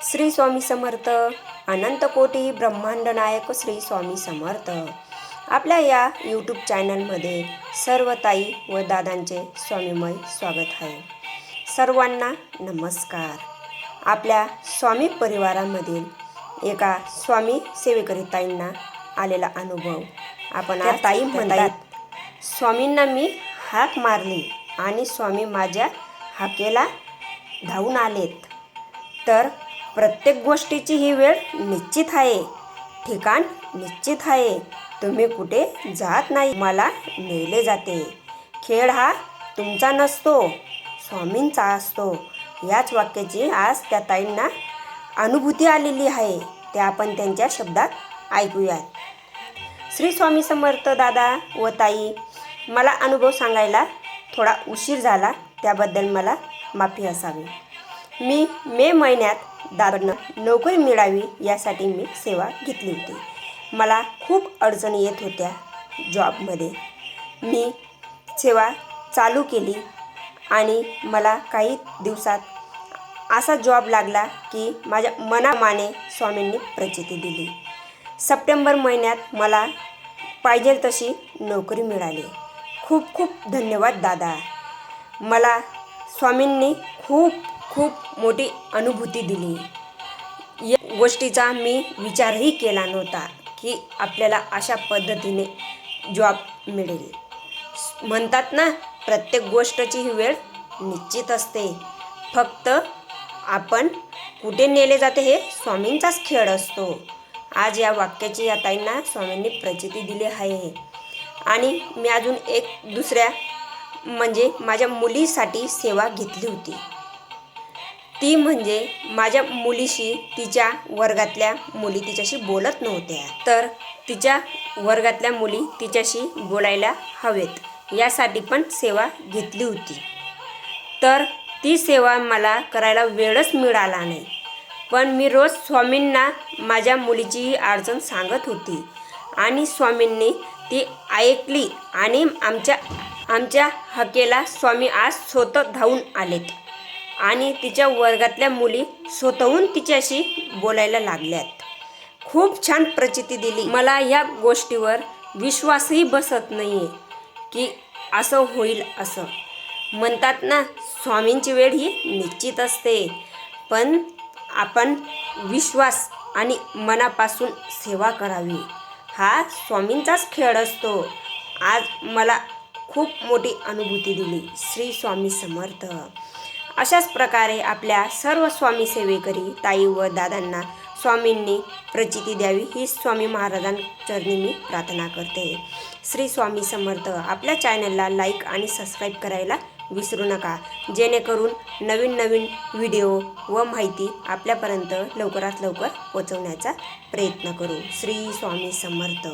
श्री स्वामी समर्थ. अनंत कोटी ब्रह्मांड नायक श्री स्वामी समर्थ. आपल्या या यूट्यूब चॅनलमध्ये सर्व ताई व दादांचे स्वामीमय स्वागत आहे. सर्वांना नमस्कार. आपल्या स्वामी परिवारामधील एका स्वामी सेवेकरी ताईंना आलेला अनुभव आपण आज ताई म्हणतात, स्वामींना मी हाक मारली आणि स्वामी माझ्या हाकेला धावून आलेत. तर प्रत्येक गोष्टीची ही वेळ निश्चित आहे, ठिकाण निश्चित आहे. तुम्ही कुठे जात नाही, मला नेले जाते. खेळ हा तुमचा नसतो, स्वामींचा असतो. याच वाक्याची आज त्या ताईंना अनुभूती आलेली आहे. ते आपण त्यांच्या शब्दात ऐकूयात. श्री स्वामी समर्थ. दादा व ताई, मला अनुभव सांगायला थोडा उशीर झाला, त्याबद्दल मला माफी असावी. मी मे महिन्यात दादांना नोकरी मिळावी यासाठी मी सेवा घेतली होती. मला खूप अडचणी येत होत्या जॉबमध्ये. मी सेवा चालू केली आणि मला काही दिवसात असा जॉब लागला की माझ्या मनामाने स्वामींनी प्रचिती दिली. सप्टेंबर महिन्यात मला पाहिजे तशी नोकरी मिळाली. खूप खूप धन्यवाद दादा. मला स्वामींनी खूप मोठी अनुभूती दिली. या गोष्टीचा मी विचारही केला नव्हता की आपल्याला अशा पद्धतीने जॉब मिळेल. म्हणतात ना, प्रत्येक गोष्टीची ही वेळ निश्चित असते. फक्त आपण कुठे नेले जाते हे स्वामींचाच खेळ असतो. आज या वाक्याची या ताईंना स्वामींनी प्रचिती दिली आहे. आणि मी अजून एक दुसऱ्या म्हणजे माझ्या मुलीसाठी सेवा घेतली होती. ती म्हणजे माझ्या मुलीशी तिच्या वर्गातल्या मुली तिच्याशी बोलत नव्हत्या, तर तिच्या वर्गातल्या मुली तिच्याशी बोलायला हवेत यासाठी पण सेवा घेतली होती. तर ती सेवा मला करायला वेळच मिळाला नाही. पण मी रोज स्वामींना माझ्या मुलीची अडचण सांगत होती आणि स्वामींनी ती ऐकली आणि आमच्या हाकेला स्वामी आज स्वतः धावून आलेत आणि तिच्या वर्गातल्या मुली स्वतःहून तिच्याशी बोलायला लागल्यात. खूप छान प्रचिती दिली. मला या गोष्टीवर विश्वासही बसत नाही आहे की असं होईल. असं म्हणतात ना, स्वामींची वेळ ही निश्चित असते, पण आपण विश्वास आणि मनापासून सेवा करावी. हा स्वामींचाच खेळ असतो. आज मला खूप मोठी अनुभूती दिली. श्री स्वामी समर्थ. अशाच प्रकारे आपल्या सर्व स्वामी सेवेकरी ताई व दादांना स्वामींनी प्रचिती द्यावी ही स्वामी महाराजांचरणी मी प्रार्थना करते. श्री स्वामी समर्थ. आपल्या चॅनलला लाईक आणि सबस्क्राईब करायला विसरू नका, जेणेकरून नवीन व्हिडिओ व माहिती आपल्यापर्यंत लवकरात लवकर पोहोचवण्याचा प्रयत्न करू. श्री स्वामी समर्थ.